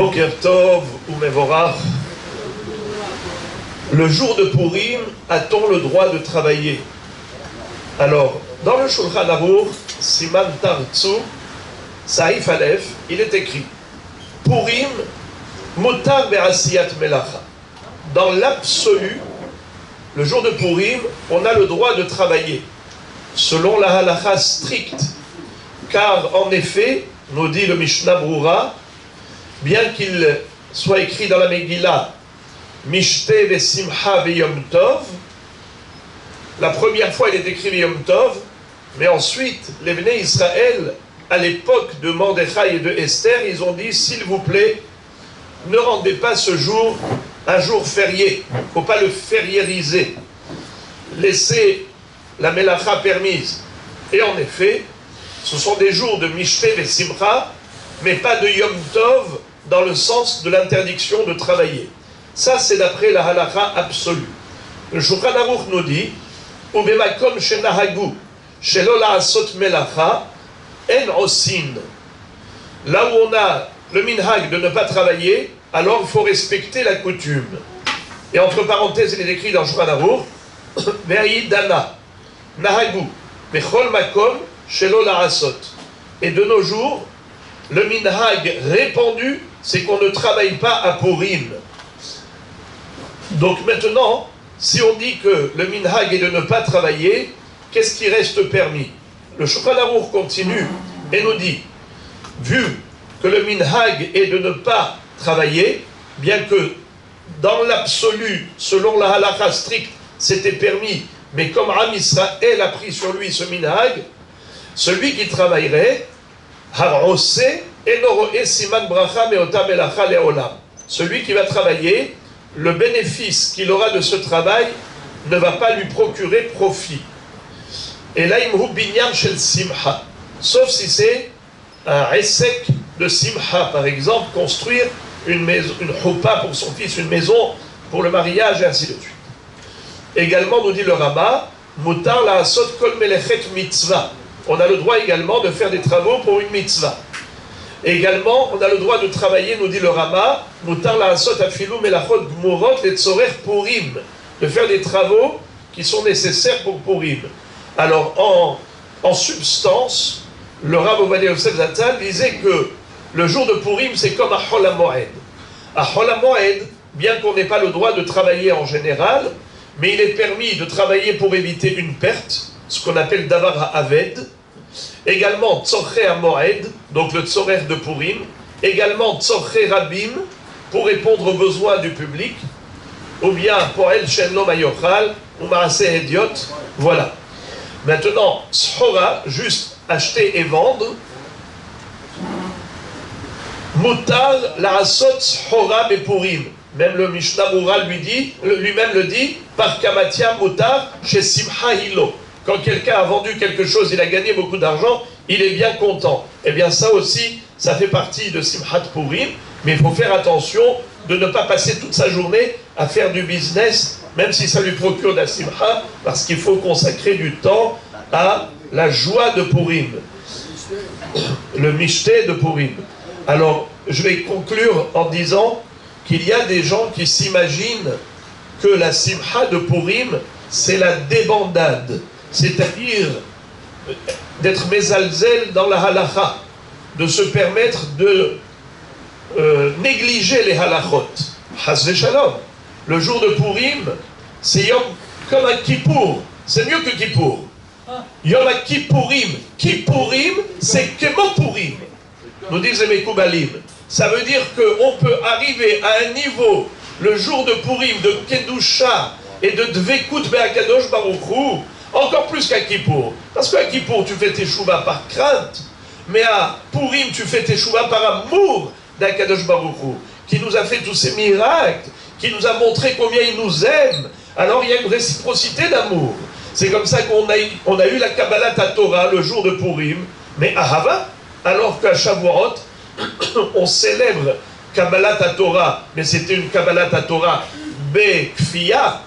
Boker Tov ou Mevorach. Le jour de Purim, a-t-on le droit de travailler? Alors, dans le Shulchan Aruch, Siman Tartsu, Saïf Aleph, il est écrit Purim, Mutar Be'asiyat Melacha. Dans l'absolu, le jour de Purim, on a le droit de travailler, selon la halacha stricte. Car, en effet, nous dit le Mishnah Brura, bien qu'il soit écrit dans la Megillah, Mishte ve'simcha ve'yom tov, la première fois il est écrit ve'yom tov, mais ensuite, les Bnei Israël, à l'époque de Mordechai et de Esther, ils ont dit, s'il vous plaît, ne rendez pas ce jour un jour férié, il ne faut pas le fériériser, laissez la melacha permise. Et en effet, ce sont des jours de Mishte ve'simcha, mais pas de Yom Tov dans le sens de l'interdiction de travailler. Ça, c'est d'après la halakha absolue. Le Shulchan Aruch nous dit Ubemakom shenahagu shelo la'asot melacha en osin. Là où on a le minhag de ne pas travailler, alors il faut respecter la coutume. Et entre parenthèses, il est écrit dans Shulchan Aruch Ve'ayi dana nahagu bechol makom shelo la'asot. Et de nos jours, le minhag répandu, c'est qu'on ne travaille pas à Purim. Donc maintenant, si on dit que le minhag est de ne pas travailler, qu'est-ce qui reste permis? Le Shulchan Aruch continue et nous dit, vu que le minhag est de ne pas travailler, bien que dans l'absolu, selon la halakha stricte, c'était permis, mais comme Am Israël a pris sur lui ce minhag, celui qui travaillerait, celui qui va travailler, le bénéfice qu'il aura de ce travail ne va pas lui procurer profit. Et là, sauf si c'est un esek de simha, par exemple, construire une maison, une choupa pour son fils, une maison pour le mariage, et ainsi de suite. Également, nous dit le Rama, mutar la asot kol melechet mitzvah. On a le droit également de faire des travaux pour une mitzvah. Également, on a le droit de travailler, nous dit le Rama, mutar la asot afilu melachot gmurot et tzorer Purim, de faire des travaux qui sont nécessaires pour Purim. Alors, en substance, le Rav Ovadia Yosef Zatzal disait que le jour de Purim, c'est comme à Chol HaMoed. À Chol HaMoed, bien qu'on n'ait pas le droit de travailler en général, mais il est permis de travailler pour éviter une perte, ce qu'on appelle Davar HaAved. Également Tzorche HaMoed, donc le Tzorer de Purim. Également Tzorche Rabim, pour répondre aux besoins du public. Ou bien Poel Shen Lo Mayochal, ou Maaseh Hediot. Voilà. Maintenant, Shora, juste acheter et vendre. Mutar La'asot Shora Bepurim. Même le Mishnah Moura lui-même le dit, par Kamatia Mutar chez Simcha Hilo. Quand quelqu'un a vendu quelque chose, il a gagné beaucoup d'argent, il est bien content. Eh bien ça aussi, ça fait partie de Simchat Purim, mais il faut faire attention de ne pas passer toute sa journée à faire du business, même si ça lui procure de la Simcha, parce qu'il faut consacrer du temps à la joie de Purim, le Mishté de Purim. Alors, je vais conclure en disant qu'il y a des gens qui s'imaginent que la Simcha de Purim, c'est la débandade. C'est-à-dire d'être mésalzel dans la halakha, de se permettre de négliger les halachot. Chas v'shalom. Le jour de Purim, c'est Yom comme un Kippour. C'est mieux que Kippour. Yom Kippourim. Kippourim, c'est Kemo Purim. Nous disent les Mekoubalim. Ça veut dire qu'on peut arriver à un niveau, le jour de Purim, de Kedusha et de Dvekut Be'akadosh Baruch Hu, encore plus qu'à Kippour. Parce qu'à Kippour, tu fais tes chouvas par crainte, mais à Purim, tu fais tes chouvas par amour d'Akadosh Baruch Hu, qui nous a fait tous ces miracles, qui nous a montré combien il nous aime. Alors il y a une réciprocité d'amour. C'est comme ça qu'on a eu la Kabbalat Torah le jour de Purim, mais à Hava, alors qu'à Shavuot, on célèbre Kabbalat Torah, mais c'était une Kabbalat Torah Bekfia.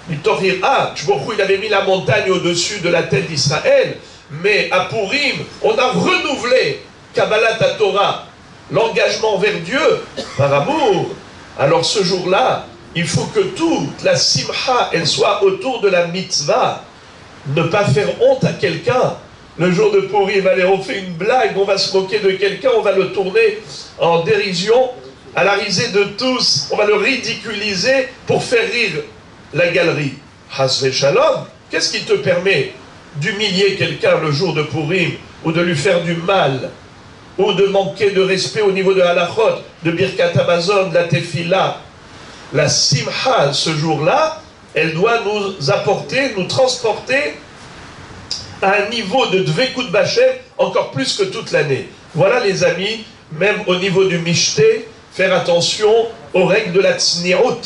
Il avait mis la montagne au-dessus de la tête d'Israël, mais à Purim, on a renouvelé Kabbalat Torah l'engagement envers Dieu, par amour, alors ce jour-là, il faut que toute la simcha, elle soit autour de la mitzvah. Ne pas faire honte à quelqu'un. Le jour de Purim, allez, on fait une blague, on va se moquer de quelqu'un, on va le tourner en dérision, à la risée de tous, on va le ridiculiser pour faire rire la galerie. Hasve Shalom, qu'est-ce qui te permet d'humilier quelqu'un le jour de Purim, ou de lui faire du mal, ou de manquer de respect au niveau de Halachot, de Birkat Hamazon, de la Tefila? La Simcha, ce jour-là, elle doit nous apporter, nous transporter à un niveau de Dvekut Bachem encore plus que toute l'année. Voilà les amis, même au niveau du Mishté, faire attention aux règles de la Tzni'ut.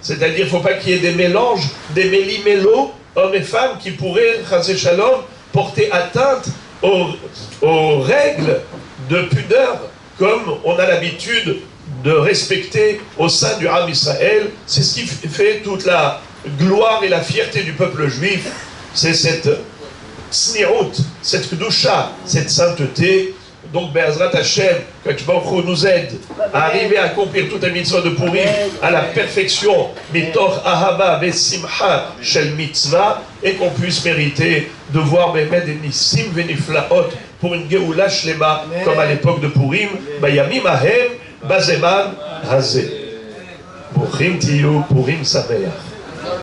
C'est-à-dire qu'il ne faut pas qu'il y ait des mélanges, des méli-mélos, hommes et femmes, qui pourraient, Chazé Shalom, porter atteinte aux règles de pudeur, comme on a l'habitude de respecter au sein du Ham Israël. C'est ce qui fait toute la gloire et la fierté du peuple juif. C'est cette Tzni'ut, cette Kedusha, cette sainteté. Donc, Be'ezrat Hashem, que Baruch Hu nous aide à arriver à accomplir toute la mitzvah de Purim à la perfection, Mitoch Ahava Vesimcha Shel Mitzvah, et qu'on puisse mériter de voir Be'emet des Nissim Veniflaot pour une Geoula Shlema, comme à l'époque de Purim, Bayamim Ahem, Bazeman Hazeh. Purim Tiyu, Purim Sameach.